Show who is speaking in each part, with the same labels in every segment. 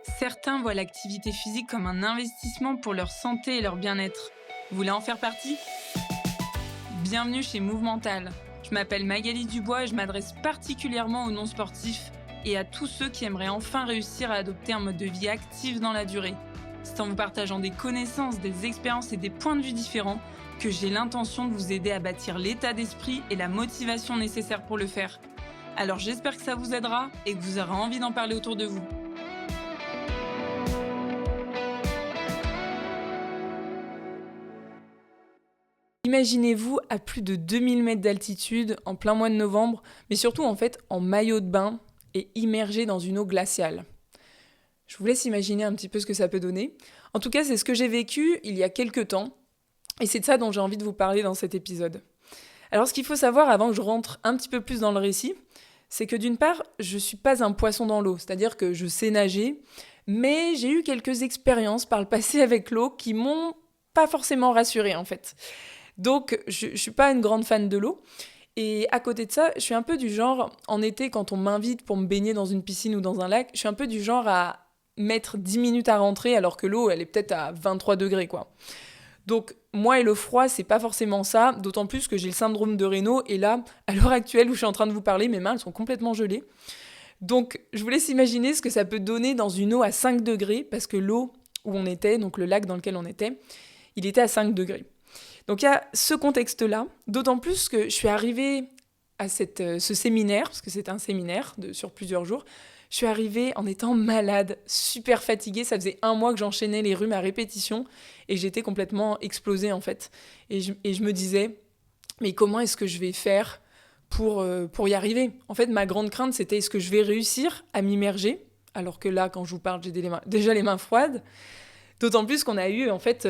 Speaker 1: Certains voient l'activité physique comme un investissement pour leur santé et leur bien-être. Vous voulez en faire partie? Bienvenue chez Movemental. Je m'appelle Magali Dubois et je m'adresse particulièrement aux non-sportifs et à tous ceux qui aimeraient enfin réussir à adopter un mode de vie actif dans la durée. C'est en vous partageant des connaissances, des expériences et des points de vue différents que j'ai l'intention de vous aider à bâtir l'état d'esprit et la motivation nécessaires pour le faire. Alors j'espère que ça vous aidera et que vous aurez envie d'en parler autour de vous. Imaginez-vous à plus de 2000 mètres d'altitude, en plein mois de novembre, mais surtout en fait en maillot de bain et immergé dans une eau glaciale. Je vous laisse imaginer un petit peu ce que ça peut donner. En tout cas, c'est ce que j'ai vécu il y a quelques temps, et c'est de ça dont j'ai envie de vous parler dans cet épisode. Alors ce qu'il faut savoir avant que je rentre un petit peu plus dans le récit, c'est que d'une part, je ne suis pas un poisson dans l'eau, c'est-à-dire que je sais nager, mais j'ai eu quelques expériences par le passé avec l'eau qui m'ont pas forcément rassurée en fait. Donc, je ne suis pas une grande fan de l'eau. Et à côté de ça, je suis un peu du genre, en été, quand on m'invite pour me baigner dans une piscine ou dans un lac, je suis un peu du genre à mettre 10 minutes à rentrer alors que l'eau, elle est peut-être à 23 degrés, quoi. Donc, moi et le froid, c'est pas forcément ça, d'autant plus que j'ai le syndrome de Raynaud. Et là, à l'heure actuelle où je suis en train de vous parler, mes mains, elles sont complètement gelées. Donc, je vous laisse imaginer ce que ça peut donner dans une eau à 5 degrés, parce que l'eau où on était, donc le lac dans lequel on était, il était à 5 degrés. Donc il y a ce contexte-là, d'autant plus que je suis arrivée à ce séminaire, parce que c'était un séminaire sur plusieurs jours, je suis arrivée en étant malade, super fatiguée, ça faisait 1 mois que j'enchaînais les rhumes à répétition, et j'étais complètement explosée en fait. Et je me disais, mais comment est-ce que je vais faire pour y arriver? En fait, ma grande crainte, c'était est-ce que je vais réussir à m'immerger, alors que là, quand je vous parle, j'ai déjà les mains froides. D'autant plus qu'on a eu, en fait,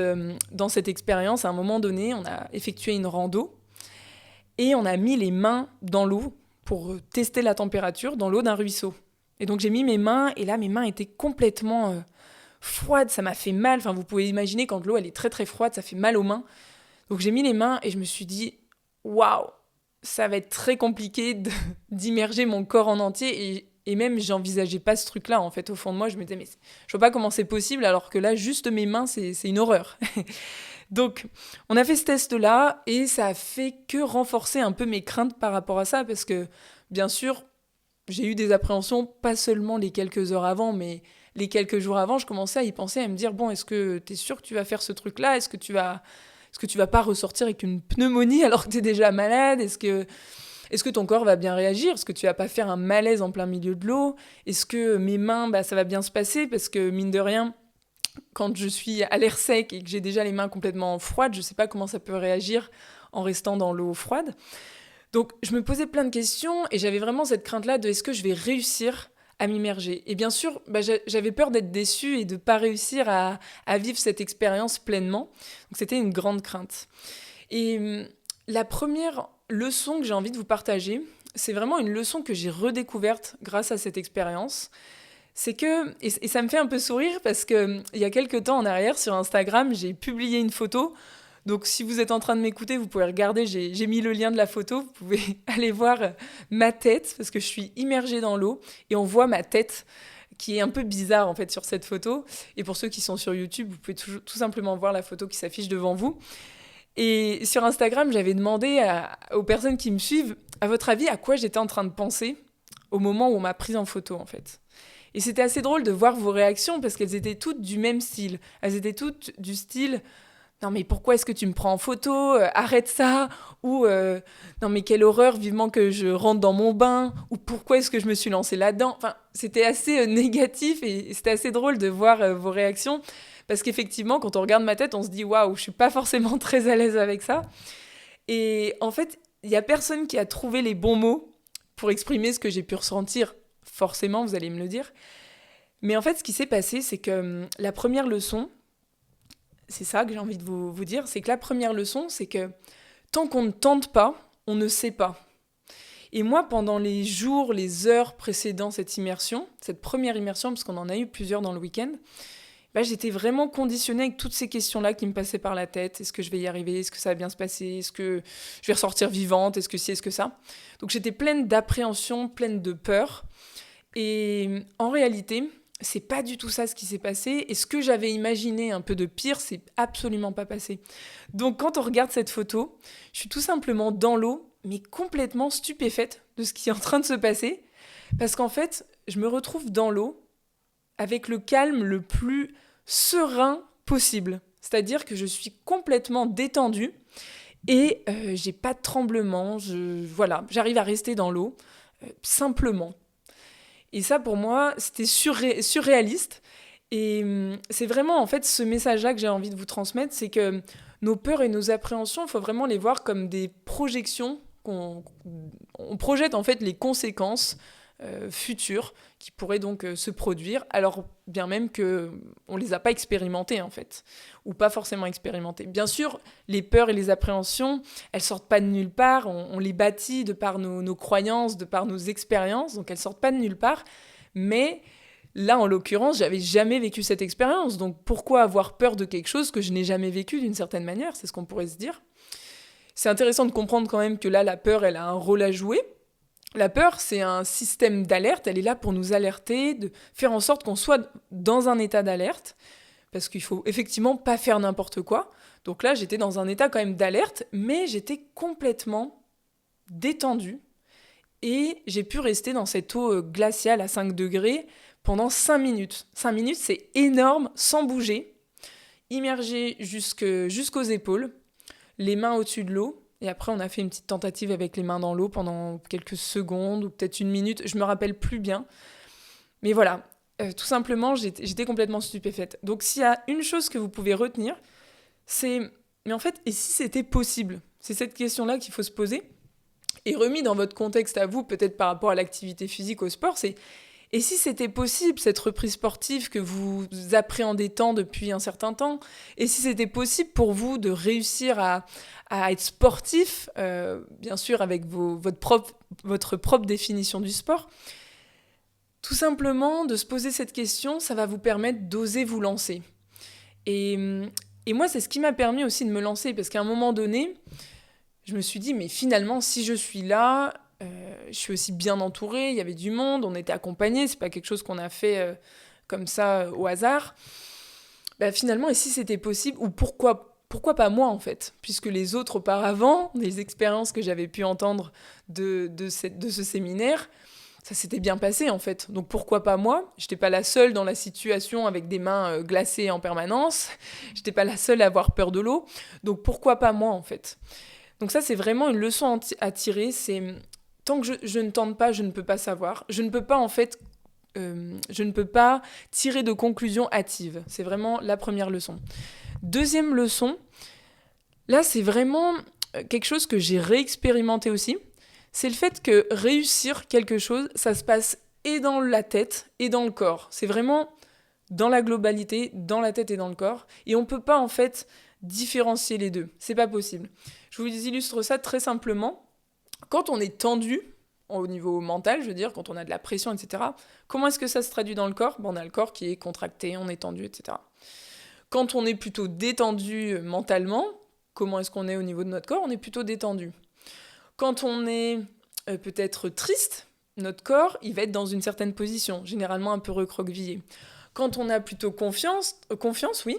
Speaker 1: dans cette expérience, à un moment donné, on a effectué une rando et on a mis les mains dans l'eau pour tester la température dans l'eau d'un ruisseau. Et donc j'ai mis mes mains et là, mes mains étaient complètement froides, ça m'a fait mal. Enfin, vous pouvez imaginer quand l'eau, elle est très très froide, ça fait mal aux mains. Donc j'ai mis les mains et je me suis dit, waouh, ça va être très compliqué d'immerger mon corps en entier et même, j'envisageais pas ce truc-là, en fait. Au fond de moi, je me disais, mais je vois pas comment c'est possible, alors que là, juste mes mains, c'est une horreur. Donc, on a fait ce test-là, et ça a fait que renforcer un peu mes craintes par rapport à ça, parce que, bien sûr, j'ai eu des appréhensions, pas seulement les quelques heures avant, mais les quelques jours avant, je commençais à y penser, à me dire, bon, est-ce que t'es sûr que tu vas faire ce truc-là? Est-ce que tu vas pas ressortir avec une pneumonie alors que t'es déjà malade? Est-ce que ton corps va bien réagir? Est-ce que tu vas pas faire un malaise en plein milieu de l'eau? Est-ce que mes mains, ça va bien se passer? Parce que, mine de rien, quand je suis à l'air sec et que j'ai déjà les mains complètement froides, je sais pas comment ça peut réagir en restant dans l'eau froide. Donc, je me posais plein de questions et j'avais vraiment cette crainte-là de est-ce que je vais réussir à m'immerger? Et bien sûr, j'avais peur d'être déçue et de pas réussir à vivre cette expérience pleinement. Donc, c'était une grande crainte. Et la première leçon que j'ai envie de vous partager, c'est vraiment une leçon que j'ai redécouverte grâce à cette expérience. C'est que, et ça me fait un peu sourire parce que il y a quelques temps en arrière sur Instagram, j'ai publié une photo. Donc si vous êtes en train de m'écouter, vous pouvez regarder, j'ai mis le lien de la photo, vous pouvez aller voir ma tête parce que je suis immergée dans l'eau et on voit ma tête qui est un peu bizarre en fait sur cette photo. Et pour ceux qui sont sur YouTube, vous pouvez tout simplement voir la photo qui s'affiche devant vous. Et sur Instagram, j'avais demandé aux personnes qui me suivent, à votre avis, à quoi j'étais en train de penser au moment où on m'a prise en photo, en fait. Et c'était assez drôle de voir vos réactions parce qu'elles étaient toutes du même style. Elles étaient toutes du style «Non mais pourquoi est-ce que tu me prends en photo? Arrête ça!» ou «Non mais quelle horreur, vivement que je rentre dans mon bain!» ou «Pourquoi est-ce que je me suis lancée là-dedans?» Enfin, c'était assez négatif et c'était assez drôle de voir vos réactions. Parce qu'effectivement, quand on regarde ma tête, on se dit waouh, je suis pas forcément très à l'aise avec ça. Et en fait, il y a personne qui a trouvé les bons mots pour exprimer ce que j'ai pu ressentir. Forcément, vous allez me le dire. Mais en fait, ce qui s'est passé, c'est que la première leçon, c'est ça que j'ai envie de vous dire, c'est que la première leçon, c'est que tant qu'on ne tente pas, on ne sait pas. Et moi, pendant les jours, les heures précédant cette immersion, cette première immersion, parce qu'on en a eu plusieurs dans le week-end, j'étais vraiment conditionnée avec toutes ces questions-là qui me passaient par la tête. Est-ce que je vais y arriver? Est-ce que ça va bien se passer? Est-ce que je vais ressortir vivante? Est-ce que ci? Est-ce que ça? Donc j'étais pleine d'appréhension, pleine de peur. Et en réalité, c'est pas du tout ça ce qui s'est passé. Et ce que j'avais imaginé un peu de pire, c'est absolument pas passé. Donc quand on regarde cette photo, je suis tout simplement dans l'eau, mais complètement stupéfaite de ce qui est en train de se passer. Parce qu'en fait, je me retrouve dans l'eau avec le calme le plus serein possible. C'est-à-dire que je suis complètement détendue et j'ai pas de tremblement. Voilà, j'arrive à rester dans l'eau simplement. Et ça, pour moi, c'était surréaliste. Et c'est vraiment, en fait, ce message-là que j'ai envie de vous transmettre, c'est que nos peurs et nos appréhensions, il faut vraiment les voir comme des projections. On projette, en fait, les conséquences futures qui pourraient donc se produire, alors bien même qu'on ne les a pas expérimentées, en fait, ou pas forcément expérimentées. Bien sûr, les peurs et les appréhensions, elles sortent pas de nulle part, on les bâtit de par nos croyances, de par nos expériences, donc elles sortent pas de nulle part, mais là, en l'occurrence, j'avais jamais vécu cette expérience, donc pourquoi avoir peur de quelque chose que je n'ai jamais vécu d'une certaine manière, c'est ce qu'on pourrait se dire. C'est intéressant de comprendre quand même que là, la peur, elle a un rôle à jouer. La peur, c'est un système d'alerte, elle est là pour nous alerter, de faire en sorte qu'on soit dans un état d'alerte, parce qu'il faut effectivement pas faire n'importe quoi. Donc là, j'étais dans un état quand même d'alerte, mais j'étais complètement détendue, et j'ai pu rester dans cette eau glaciale à 5 degrés pendant 5 minutes. 5 minutes, c'est énorme, sans bouger, immergée jusqu'aux épaules, les mains au-dessus de l'eau. Et après, on a fait une petite tentative avec les mains dans l'eau pendant quelques secondes ou peut-être une minute. Je me rappelle plus bien. Mais voilà, tout simplement, j'étais complètement stupéfaite. Donc s'il y a une chose que vous pouvez retenir, c'est... Mais en fait, et si c'était possible? C'est cette question-là qu'il faut se poser. Et remis dans votre contexte à vous, peut-être par rapport à l'activité physique, au sport, c'est... Et si c'était possible, cette reprise sportive que vous appréhendez tant depuis un certain temps, et si c'était possible pour vous de réussir à être sportif, bien sûr avec votre propre définition du sport, tout simplement de se poser cette question, ça va vous permettre d'oser vous lancer. Et, et moi, c'est ce qui m'a permis aussi de me lancer, parce qu'à un moment donné, je me suis dit, mais finalement, si je suis là... je suis aussi bien entourée, il y avait du monde, on était accompagnés, c'est pas quelque chose qu'on a fait comme ça au hasard. Bah, finalement, et si c'était possible, ou pourquoi pas moi en fait, puisque les autres auparavant, les expériences que j'avais pu entendre de ce séminaire, ça s'était bien passé en fait. Donc pourquoi pas moi? J'étais pas la seule dans la situation avec des mains glacées en permanence, j'étais pas la seule à avoir peur de l'eau, donc pourquoi pas moi en fait? Donc ça, c'est vraiment une leçon à tirer, c'est... Tant que je ne tente pas, je ne peux pas savoir. Je ne peux pas, en fait, je ne peux pas tirer de conclusions hâtives. C'est vraiment la première leçon. Deuxième leçon, là, c'est vraiment quelque chose que j'ai réexpérimenté aussi. C'est le fait que réussir quelque chose, ça se passe et dans la tête et dans le corps. C'est vraiment dans la globalité, dans la tête et dans le corps. Et on ne peut pas, en fait, différencier les deux. C'est pas possible. Je vous illustre ça très simplement. Quand on est tendu, au niveau mental, je veux dire, quand on a de la pression, etc., comment est-ce que ça se traduit dans le corps? On a le corps qui est contracté, on est tendu, etc. Quand on est plutôt détendu mentalement, comment est-ce qu'on est au niveau de notre corps? On est plutôt détendu. Quand on est peut-être triste, notre corps, il va être dans une certaine position, généralement un peu recroquevillé. Quand on a plutôt confiance, oui,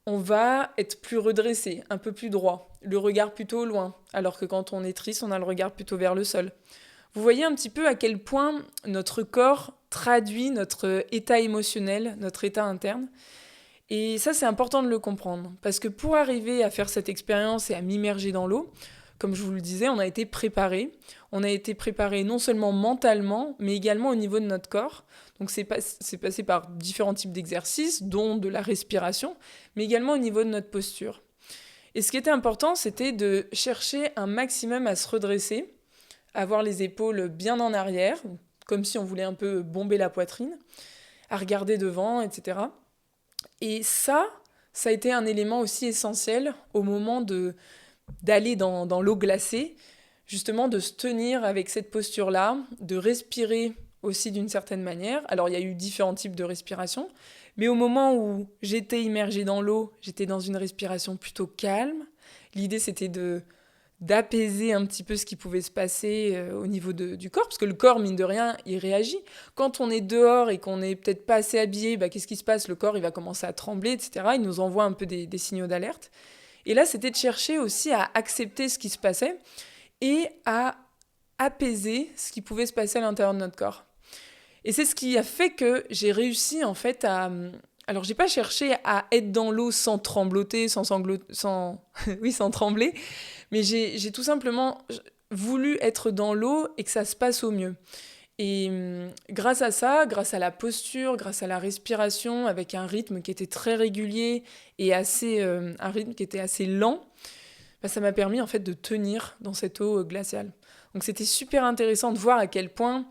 Speaker 1: on va être plus redressé, un peu plus droit, le regard plutôt loin, alors que quand on est triste, on a le regard plutôt vers le sol. Vous voyez un petit peu à quel point notre corps traduit notre état émotionnel, notre état interne. Et ça, c'est important de le comprendre, parce que pour arriver à faire cette expérience et à m'immerger dans l'eau, comme je vous le disais, on a été préparé. On a été préparé non seulement mentalement, mais également au niveau de notre corps. Donc c'est passé par différents types d'exercices, dont de la respiration, mais également au niveau de notre posture. Et ce qui était important, c'était de chercher un maximum à se redresser, avoir les épaules bien en arrière, comme si on voulait un peu bomber la poitrine, à regarder devant, etc. Et ça a été un élément aussi essentiel au moment d'aller dans l'eau glacée, justement de se tenir avec cette posture-là, de respirer aussi d'une certaine manière. Alors il y a eu différents types de respiration, mais au moment où j'étais immergée dans l'eau, j'étais dans une respiration plutôt calme. L'idée c'était d'apaiser un petit peu ce qui pouvait se passer au niveau du corps, parce que le corps, mine de rien, il réagit. Quand on est dehors et qu'on n'est peut-être pas assez habillé, qu'est-ce qui se passe? Le corps, il va commencer à trembler, etc. Il nous envoie un peu des signaux d'alerte. Et là, c'était de chercher aussi à accepter ce qui se passait et à apaiser ce qui pouvait se passer à l'intérieur de notre corps. Et c'est ce qui a fait que j'ai réussi en fait à... Alors, j'ai pas cherché à être dans l'eau sans trembloter, sans oui, sans trembler, mais j'ai tout simplement voulu être dans l'eau et que ça se passe au mieux. Et grâce à ça, grâce à la posture, grâce à la respiration, avec un rythme qui était très régulier et un rythme qui était assez lent, ça m'a permis en fait de tenir dans cette eau glaciale. Donc c'était super intéressant de voir à quel point,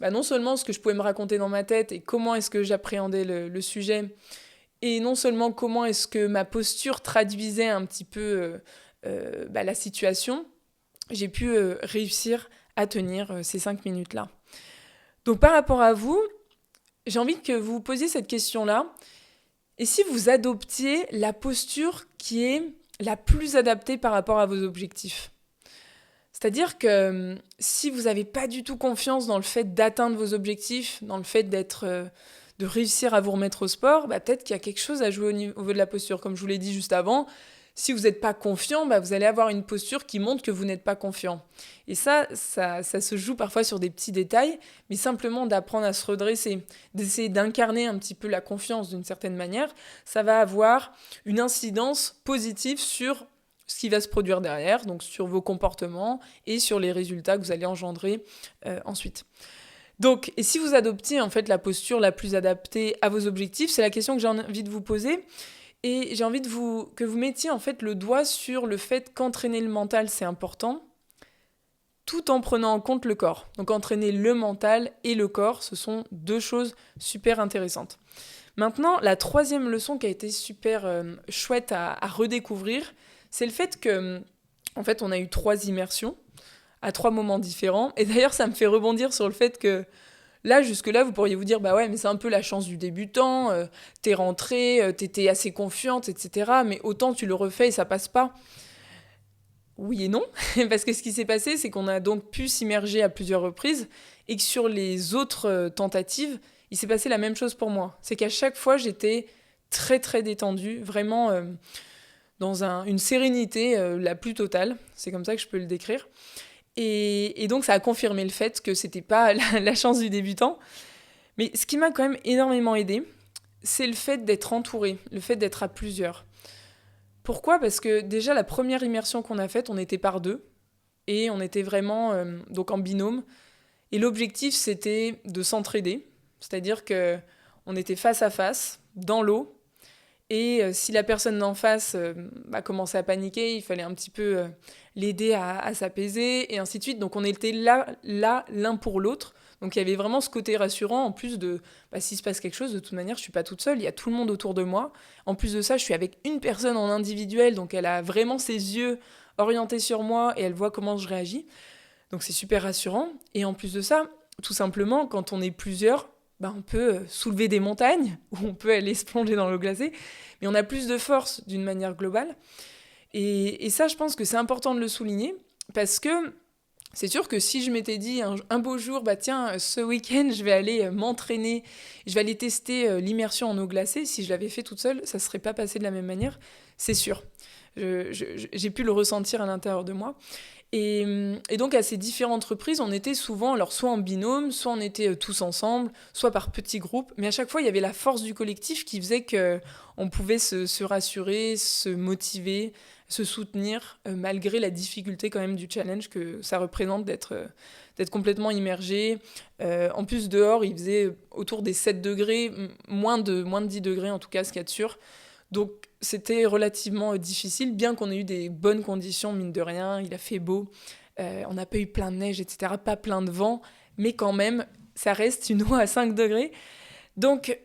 Speaker 1: non seulement ce que je pouvais me raconter dans ma tête et comment est-ce que j'appréhendais le sujet, et non seulement comment est-ce que ma posture traduisait un petit peu la situation, j'ai pu réussir à tenir ces 5 minutes-là. Donc par rapport à vous, j'ai envie que vous vous posiez cette question-là. Et si vous adoptiez la posture qui est la plus adaptée par rapport à vos objectifs? C'est-à-dire que si vous n'avez pas du tout confiance dans le fait d'atteindre vos objectifs, dans le fait de réussir à vous remettre au sport, peut-être qu'il y a quelque chose à jouer au niveau de la posture. Comme je vous l'ai dit juste avant, si vous n'êtes pas confiant, vous allez avoir une posture qui montre que vous n'êtes pas confiant. Et ça se joue parfois sur des petits détails, mais simplement d'apprendre à se redresser, d'essayer d'incarner un petit peu la confiance d'une certaine manière, ça va avoir une incidence positive sur ce qui va se produire derrière, donc sur vos comportements et sur les résultats que vous allez engendrer ensuite. Donc, et si vous adoptez en fait la posture la plus adaptée à vos objectifs, c'est la question que j'ai envie de vous poser. Et j'ai envie que vous mettiez en fait le doigt sur le fait qu'entraîner le mental, c'est important, tout en prenant en compte le corps. Donc entraîner le mental et le corps, ce sont deux choses super intéressantes. Maintenant, la troisième leçon qui a été super chouette à redécouvrir, c'est le fait que, en fait, on a eu 3 immersions à 3 moments différents. Et d'ailleurs, ça me fait rebondir sur le fait que là, jusque-là, vous pourriez vous dire, ouais, mais c'est un peu la chance du débutant, t'es rentrée, t'étais assez confiante, etc. Mais autant tu le refais et ça passe pas. Oui et non, parce que ce qui s'est passé, c'est qu'on a donc pu s'immerger à plusieurs reprises et que sur les autres tentatives, il s'est passé la même chose pour moi. C'est qu'à chaque fois, j'étais très très détendue, vraiment dans une sérénité la plus totale. C'est comme ça que je peux le décrire. Et donc, ça a confirmé le fait que c'était pas la chance du débutant. Mais ce qui m'a quand même énormément aidé, c'est le fait d'être entouré, le fait d'être à plusieurs. Pourquoi ? Parce que déjà, la première immersion qu'on a faite, on était par 2. Et on était vraiment donc en binôme. Et l'objectif, c'était de s'entraider. C'est-à-dire qu'on était face à face, dans l'eau. Et si la personne d'en face commençait à paniquer, il fallait un petit peu l'aider à s'apaiser, et ainsi de suite. Donc on était là l'un pour l'autre. Donc il y avait vraiment ce côté rassurant, en plus de, s'il se passe quelque chose, de toute manière, je suis pas toute seule, il y a tout le monde autour de moi. En plus de ça, je suis avec une personne en individuel, donc elle a vraiment ses yeux orientés sur moi, et elle voit comment je réagis. Donc c'est super rassurant. Et en plus de ça, tout simplement, quand on est plusieurs, on peut soulever des montagnes, ou on peut aller se plonger dans l'eau glacée, mais on a plus de force d'une manière globale. Et ça, je pense que c'est important de le souligner, parce que c'est sûr que si je m'étais dit un beau jour, tiens, ce week-end, je vais aller m'entraîner, je vais aller tester l'immersion en eau glacée, si je l'avais fait toute seule, ça ne serait pas passé de la même manière, c'est sûr. J'ai pu le ressentir à l'intérieur de moi. Et donc, à ces différentes reprises, on était souvent, alors soit en binôme, soit on était tous ensemble, soit par petits groupes. Mais à chaque fois, il y avait la force du collectif qui faisait qu'on pouvait se rassurer, se motiver, se soutenir, malgré la difficulté quand même du challenge que ça représente d'être complètement immergé. En plus, dehors, il faisait autour des 7 degrés, moins de 10 degrés en tout cas, ce qu'il y a de sûr. Donc, c'était relativement difficile, bien qu'on ait eu des bonnes conditions, mine de rien. Il a fait beau, on n'a pas eu plein de neige, etc., pas plein de vent, mais quand même, ça reste une eau à 5 degrés. Donc,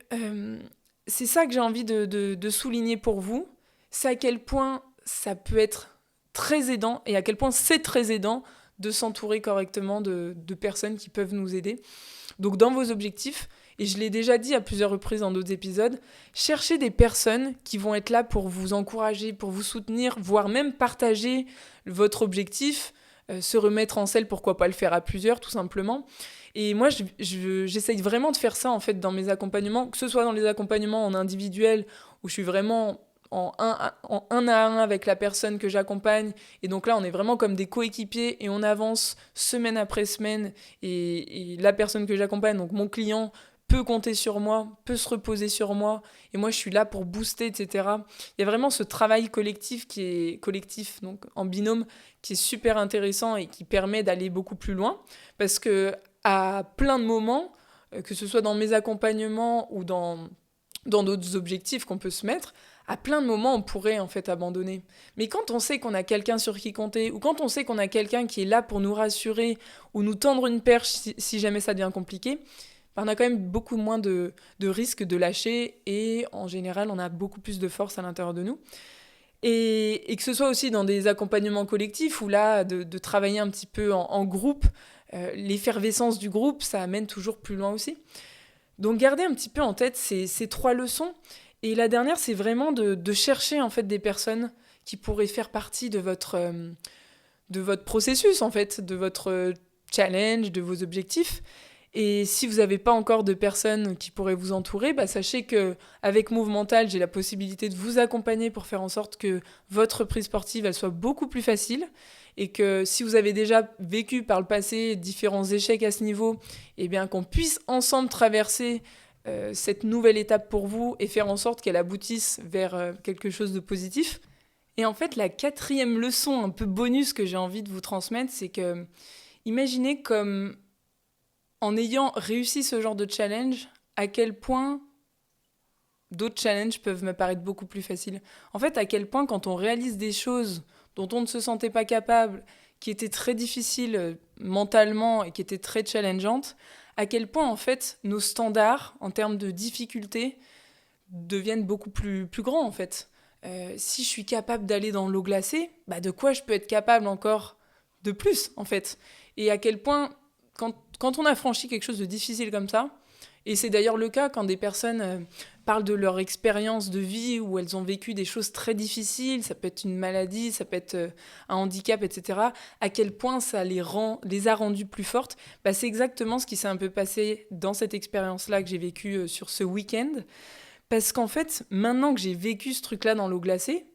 Speaker 1: c'est ça que j'ai envie de souligner pour vous, c'est à quel point ça peut être très aidant, et à quel point c'est très aidant de s'entourer correctement de personnes qui peuvent nous aider. Donc, dans vos objectifs, Et je l'ai déjà dit à plusieurs reprises dans d'autres épisodes, cherchez des personnes qui vont être là pour vous encourager, pour vous soutenir, voire même partager votre objectif, se remettre en selle, pourquoi pas le faire à plusieurs tout simplement. Et moi, j'essaye vraiment de faire ça en fait dans mes accompagnements, que ce soit dans les accompagnements en individuel, où je suis vraiment en un à un avec la personne que j'accompagne. Et donc là, on est vraiment comme des coéquipiers et on avance semaine après semaine. Et la personne que j'accompagne, donc mon client, peut compter sur moi, peut se reposer sur moi. Et moi, je suis là pour booster, etc. Il y a vraiment ce travail collectif qui est collectif, donc en binôme, qui est super intéressant et qui permet d'aller beaucoup plus loin. Parce que à plein de moments, que ce soit dans mes accompagnements ou dans d'autres objectifs qu'on peut se mettre, à plein de moments, on pourrait en fait abandonner. Mais quand on sait qu'on a quelqu'un sur qui compter, ou quand on sait qu'on a quelqu'un qui est là pour nous rassurer, ou nous tendre une perche si jamais ça devient compliqué, ben on a quand même beaucoup moins de risques de lâcher, et en général, on a beaucoup plus de force à l'intérieur de nous. Et que ce soit aussi dans des accompagnements collectifs, où là, de travailler un petit peu en groupe, l'effervescence du groupe, ça amène toujours plus loin aussi. Donc gardez un petit peu en tête ces 3 leçons. Et la dernière, c'est vraiment de chercher en fait des personnes qui pourraient faire partie de votre processus, en fait, de votre challenge, de vos objectifs. Et si vous n'avez pas encore de personnes qui pourraient vous entourer, bah sachez qu'avec Movemental, j'ai la possibilité de vous accompagner pour faire en sorte que votre reprise sportive elle soit beaucoup plus facile. Et que si vous avez déjà vécu par le passé différents échecs à ce niveau, eh bien qu'on puisse ensemble traverser cette nouvelle étape pour vous et faire en sorte qu'elle aboutisse vers quelque chose de positif. Et en fait, la 4e leçon un peu bonus que j'ai envie de vous transmettre, c'est que imaginez comme en ayant réussi ce genre de challenge, à quel point d'autres challenges peuvent me paraître beaucoup plus faciles. En fait, à quel point quand on réalise des choses dont on ne se sentait pas capable, qui étaient très difficiles mentalement et qui étaient très challengeantes, à quel point en fait nos standards en termes de difficulté deviennent beaucoup plus grands en fait. Si je suis capable d'aller dans l'eau glacée, bah de quoi je peux être capable encore de plus en fait. Et à quel point quand on a franchi quelque chose de difficile comme ça, et c'est d'ailleurs le cas quand des personnes parlent de leur expérience de vie où elles ont vécu des choses très difficiles, ça peut être une maladie, ça peut être un handicap, etc. À quel point ça les a rendues plus fortes, bah, c'est exactement ce qui s'est un peu passé dans cette expérience-là que j'ai vécue sur ce week-end. Parce qu'en fait, maintenant que j'ai vécu ce truc-là dans l'eau glacée,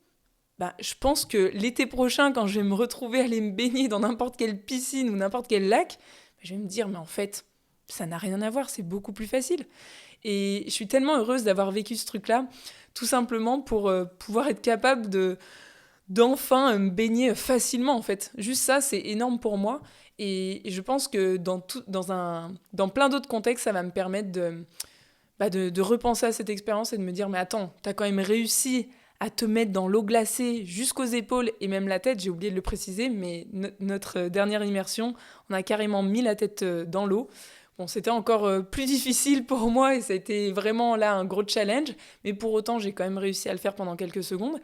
Speaker 1: bah, je pense que l'été prochain, quand je vais me retrouver à aller me baigner dans n'importe quelle piscine ou n'importe quel lac, je vais me dire, mais en fait, ça n'a rien à voir, c'est beaucoup plus facile. Et je suis tellement heureuse d'avoir vécu ce truc-là, tout simplement pour pouvoir être capable d'enfin me baigner facilement, en fait. Juste ça, c'est énorme pour moi. Et je pense que dans plein d'autres contextes, ça va me permettre de repenser à cette expérience et de me dire, mais attends, t'as quand même réussi à te mettre dans l'eau glacée jusqu'aux épaules et même la tête, j'ai oublié de le préciser, mais notre dernière immersion, on a carrément mis la tête dans l'eau. Bon, c'était encore plus difficile pour moi et ça a été vraiment là un gros challenge, mais pour autant, j'ai quand même réussi à le faire pendant quelques secondes.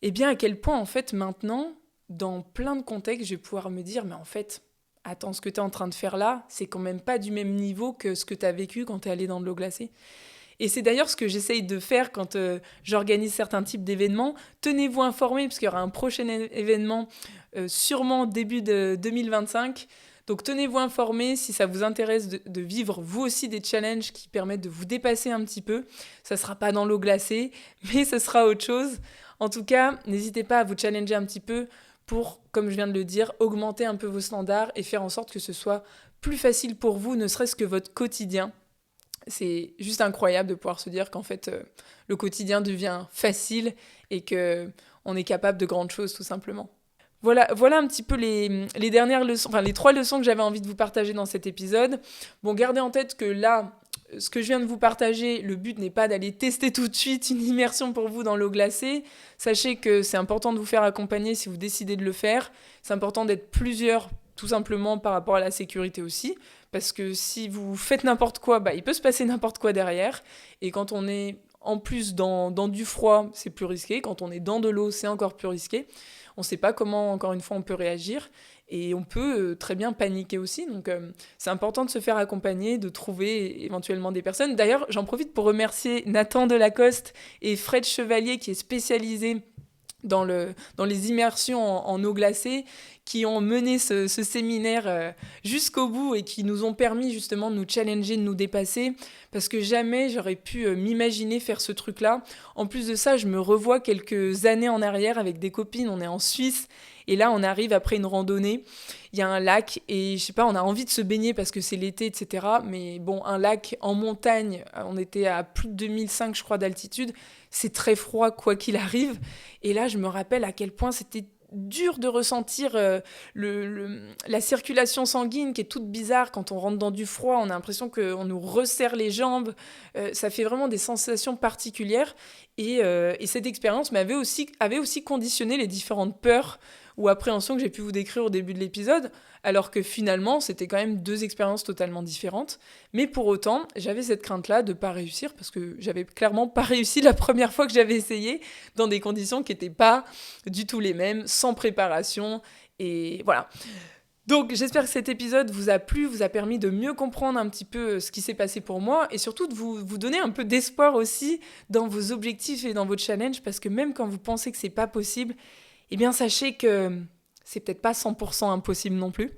Speaker 1: Et bien à quel point, en fait, maintenant, dans plein de contextes, je vais pouvoir me dire, mais en fait, attends, ce que tu es en train de faire là, c'est quand même pas du même niveau que ce que tu as vécu quand tu es allé dans de l'eau glacée. Et c'est d'ailleurs ce que j'essaye de faire quand j'organise certains types d'événements. Tenez-vous informés, parce qu'il y aura un prochain événement, sûrement début de 2025. Donc tenez-vous informés si ça vous intéresse de vivre vous aussi des challenges qui permettent de vous dépasser un petit peu. Ça ne sera pas dans l'eau glacée, mais ce sera autre chose. En tout cas, n'hésitez pas à vous challenger un petit peu pour, comme je viens de le dire, augmenter un peu vos standards et faire en sorte que ce soit plus facile pour vous, ne serait-ce que votre quotidien. C'est juste incroyable de pouvoir se dire qu'en fait, le quotidien devient facile et qu'on est capable de grandes choses, tout simplement. Voilà un petit peu les dernières leçons, enfin les 3 leçons que j'avais envie de vous partager dans cet épisode. Bon, gardez en tête que là, ce que je viens de vous partager, le but n'est pas d'aller tester tout de suite une immersion pour vous dans l'eau glacée. Sachez que c'est important de vous faire accompagner si vous décidez de le faire. C'est important d'être plusieurs, tout simplement par rapport à la sécurité aussi. Parce que si vous faites n'importe quoi, bah, il peut se passer n'importe quoi derrière. Et quand on est en plus dans du froid, c'est plus risqué. Quand on est dans de l'eau, c'est encore plus risqué. On ne sait pas comment, encore une fois, on peut réagir. Et on peut très bien paniquer aussi. Donc, c'est important de se faire accompagner, de trouver éventuellement des personnes. D'ailleurs, j'en profite pour remercier Nathan Delacoste et Fred Chevalier, qui est spécialisé dans les immersions en eau glacée, qui ont mené ce séminaire jusqu'au bout et qui nous ont permis justement de nous challenger, de nous dépasser, parce que jamais j'aurais pu m'imaginer faire ce truc-là. En plus de ça, je me revois quelques années en arrière avec des copines, on est en Suisse, et là on arrive après une randonnée, il y a un lac, et je sais pas, on a envie de se baigner parce que c'est l'été, etc. Mais bon, un lac en montagne, on était à plus de 2005 je crois d'altitude, c'est très froid quoi qu'il arrive, et là je me rappelle à quel point c'était dur de ressentir la circulation sanguine qui est toute bizarre quand on rentre dans du froid, on a l'impression qu'on nous resserre les jambes, ça fait vraiment des sensations particulières, et cette expérience avait aussi conditionné les différentes peurs ou appréhensions que j'ai pu vous décrire au début de l'épisode, alors que finalement c'était quand même 2 expériences totalement différentes, mais pour autant j'avais cette crainte-là de pas réussir, parce que j'avais clairement pas réussi la première fois que j'avais essayé, dans des conditions qui n'étaient pas du tout les mêmes, sans préparation, et voilà. Donc j'espère que cet épisode vous a plu, vous a permis de mieux comprendre un petit peu ce qui s'est passé pour moi, et surtout de vous donner un peu d'espoir aussi dans vos objectifs et dans vos challenges, parce que même quand vous pensez que c'est pas possible, eh bien sachez que c'est peut-être pas 100% impossible non plus.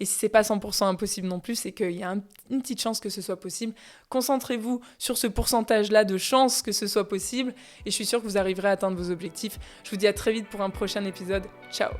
Speaker 1: Et si c'est pas 100% impossible non plus, c'est qu'il y a une petite chance que ce soit possible. Concentrez-vous sur ce pourcentage-là de chance que ce soit possible, et je suis sûre que vous arriverez à atteindre vos objectifs. Je vous dis à très vite pour un prochain épisode. Ciao!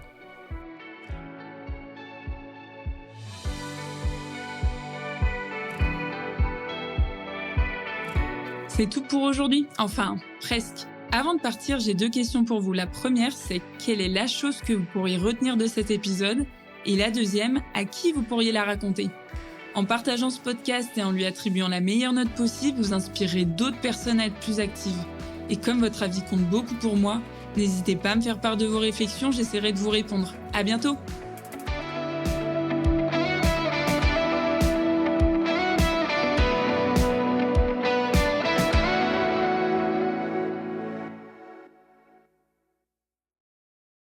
Speaker 2: C'est tout pour aujourd'hui, enfin, presque. Avant de partir, j'ai 2 questions pour vous. La première, c'est quelle est la chose que vous pourriez retenir de cet épisode ? Et la deuxième, à qui vous pourriez la raconter ? En partageant ce podcast et en lui attribuant la meilleure note possible, vous inspirerez d'autres personnes à être plus actives. Et comme votre avis compte beaucoup pour moi, n'hésitez pas à me faire part de vos réflexions, j'essaierai de vous répondre. À bientôt !